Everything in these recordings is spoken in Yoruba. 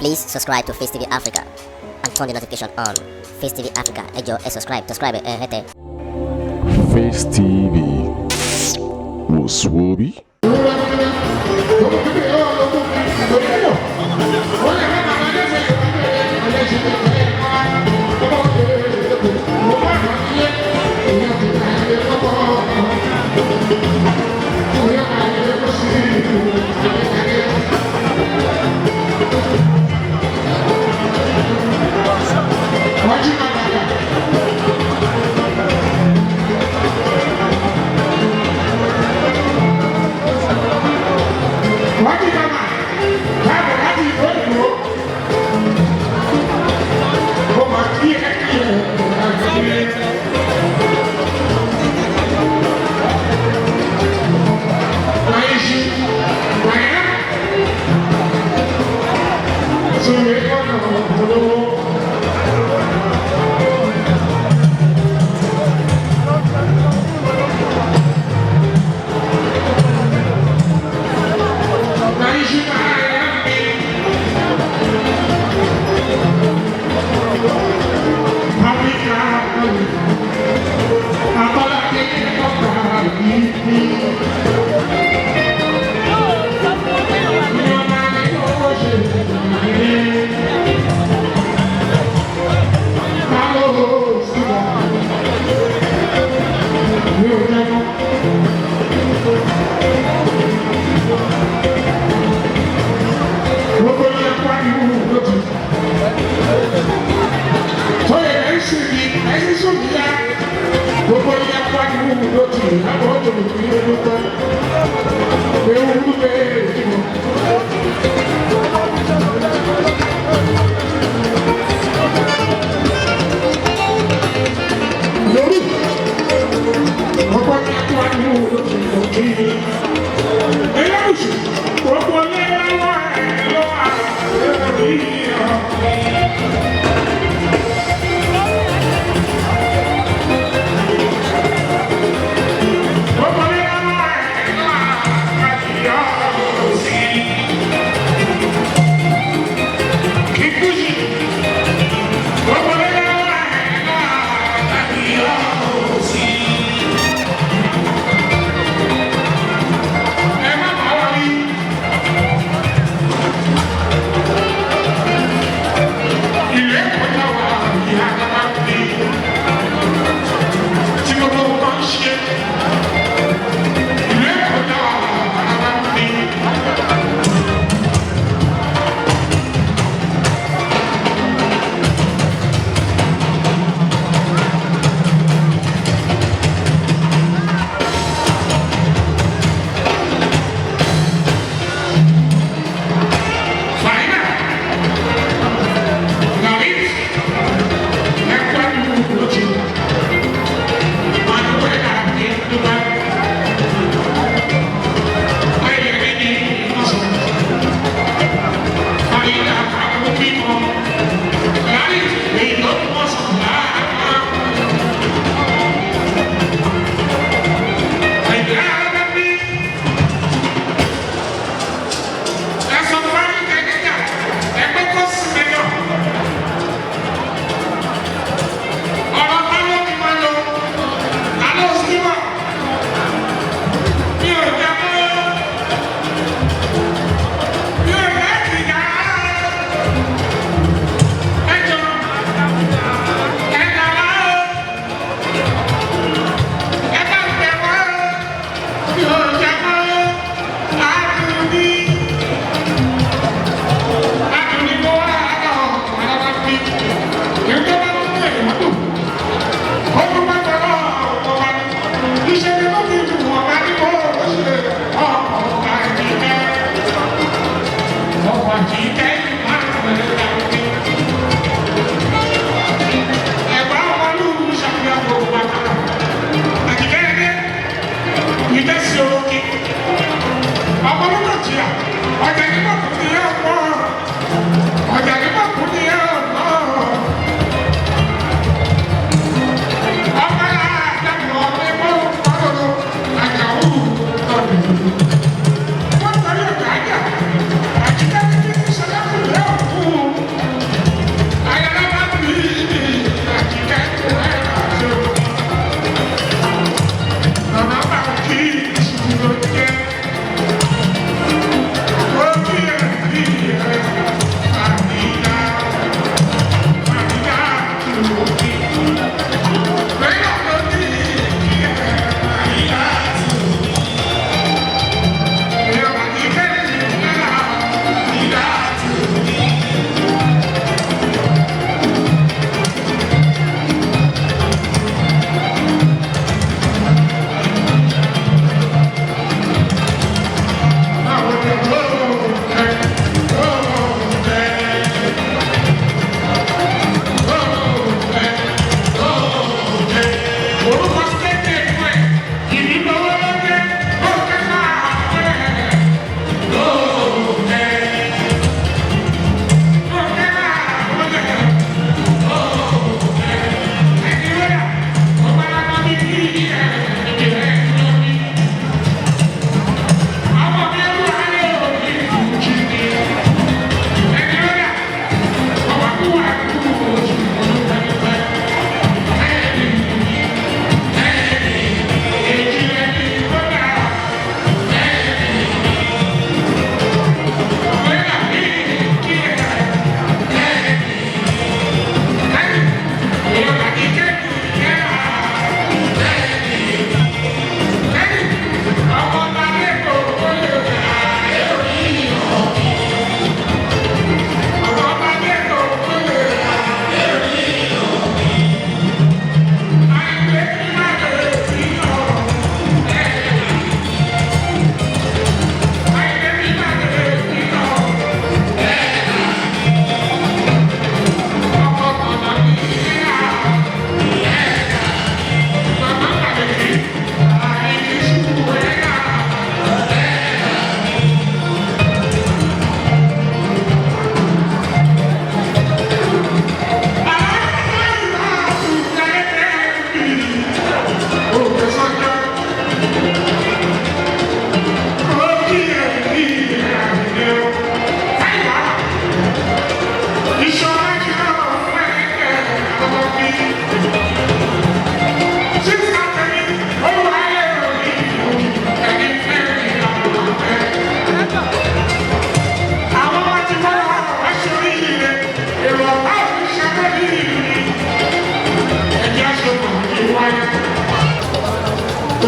Please subscribe to Facetv Africa and turn the notification on. Facetv Africa, ẹ jọ̀ọ́, subscribe, hete. Face TV was Swoby. Yeah.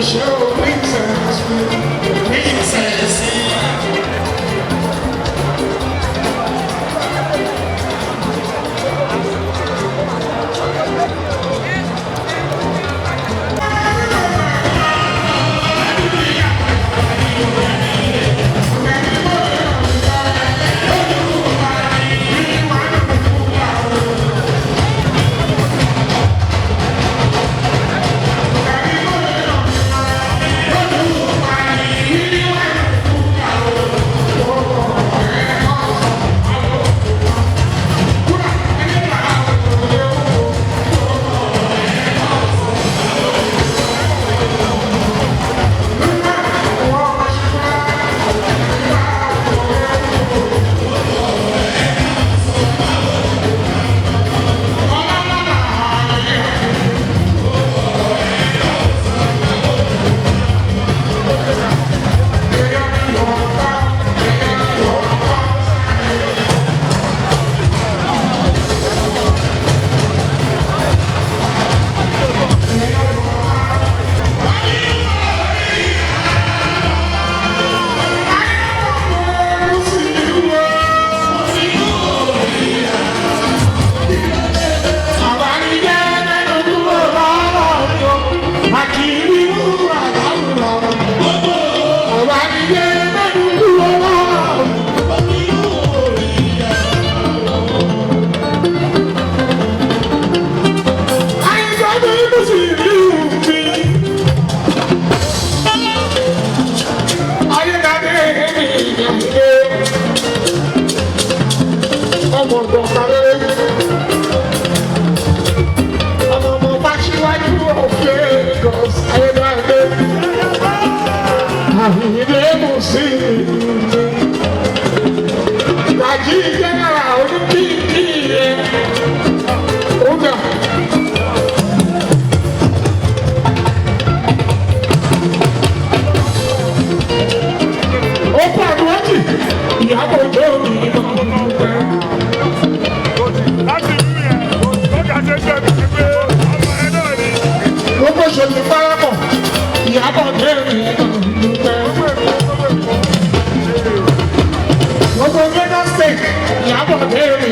show princess. Iyabo Ojo mi gbogbo ṣòlì parapọ̀ Iyabo Ojo mi gbogbo Lagos State Iyabo Ojo mi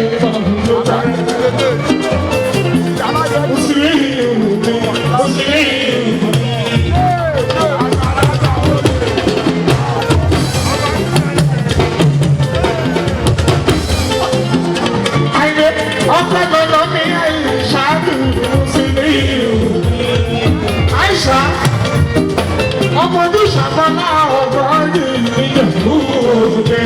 ọmọdé ṣàpamọ́ ọ̀gọ́ yìí níjẹ̀bú òde.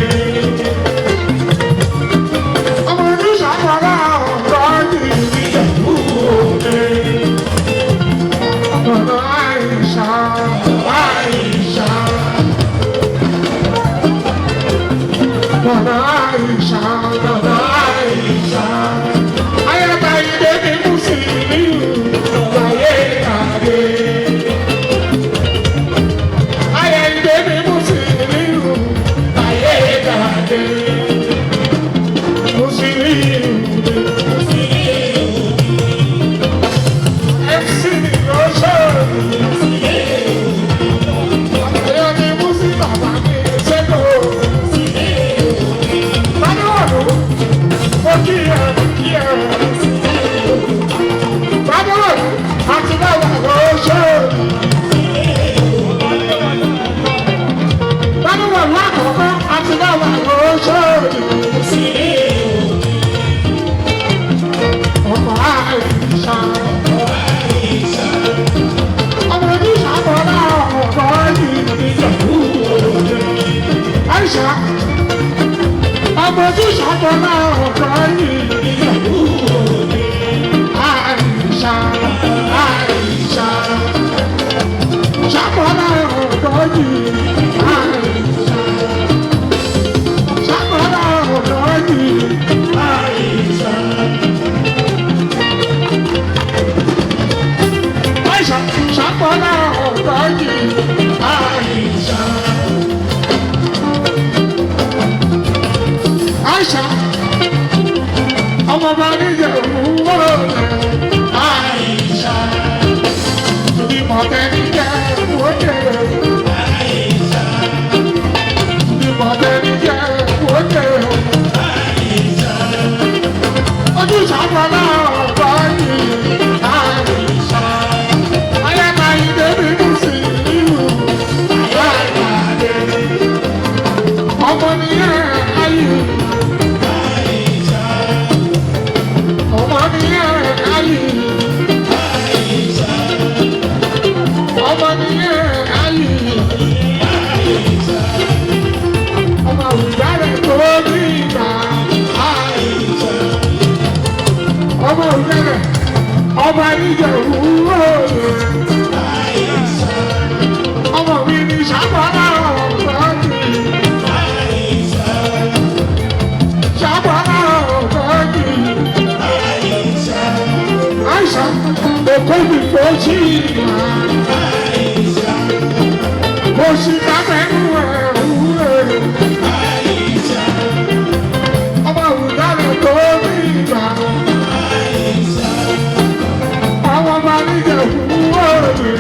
ọmọdé ṣàpamọ́ ọ̀gọ́ yìí níjẹ̀bú òde. ọ̀nà àìṣà àìṣà. ọ̀nà àìṣà ọ̀nà àìṣà. ayẹta ìdè ní mùsùlùmí ìgbàyé ìkàdé. Ọmọdé ṣàtọ́lá ọ̀gá yìí níjẹ̀bú òde. Àìṣà àìṣà ṣàtọ́lá ọ̀gá yìí. Àìṣà ṣàtọ́lá ọ̀gá yìí. Àìṣà àìṣà ṣàtọ́lá ọ̀gá yìí. Àìṣà. Aisha, ọmọ bá níjẹ̀ òwúrọ̀ rẹ̀. Aisha, ìdí mọ̀tẹ́ níjẹ̀ òwúrọ̀. ṣàkólá ọ̀gbọ́ yìí àìsà. Ayáta ìdébí kù sí ìlú àyàgbàdé. Ọmọ nìyẹn ayé. Ọmọ nìyẹn ayé. Ọmọ nìyẹn ayé. Ọmọ òjàre tó ní ìgbà àìsà. Ọmọ òjàre ọba níjẹ̀bú òye. Ọmọ mi ní ṣàkólá ọ̀gbọ́dì. Ṣàkólá ọ̀gbọ́dì. Àìsà èkó mi kò sí ìgbà. Kò sí kábẹ́nu ẹ̀rù. Ọmọ òjàre tó ní ìgbà. Ọmọ níjẹ̀bú òye.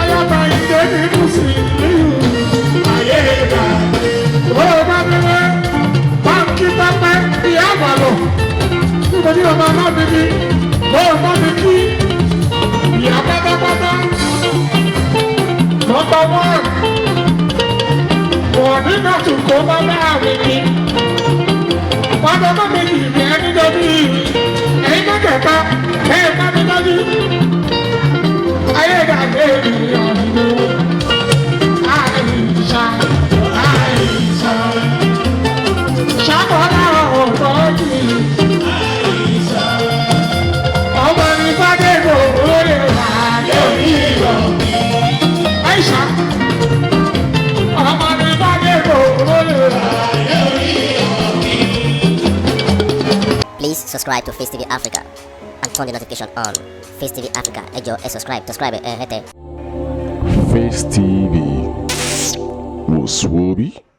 Ayaba ìdè nínú sí ìlú ayé ìgbà. Ó bá délé, báńkì pápẹ́ ìyá àbàlọ̀. Nítorí ọmọ náà bíbí, ó bá mi kí ìyá pátápátá. Nọ́mbà wọ́n, wọ́n nígbà tó kó bá bá mi kí. Wọ́n bá bá mi kì í bí ẹni lórí ẹ̀yin mẹ́tẹ̀ẹ̀ta ẹ̀yin bá mi lójú. Ayé ìdàgbé ènìyàn nínú àìsà àìsà. Ṣàkólá ọ̀gbọ́dì. Ọmọ ní Fádébò lórí ìlànà ìlọ. Àìsà. Ọmọ ní Fádébò lórí ìlànà ìlọ. Please subscribe to Face TV Africa and turn the notification on. Face TV Africa, ẹ jọ̀ọ́ ẹ subscribe hete. Face TV was Swoby.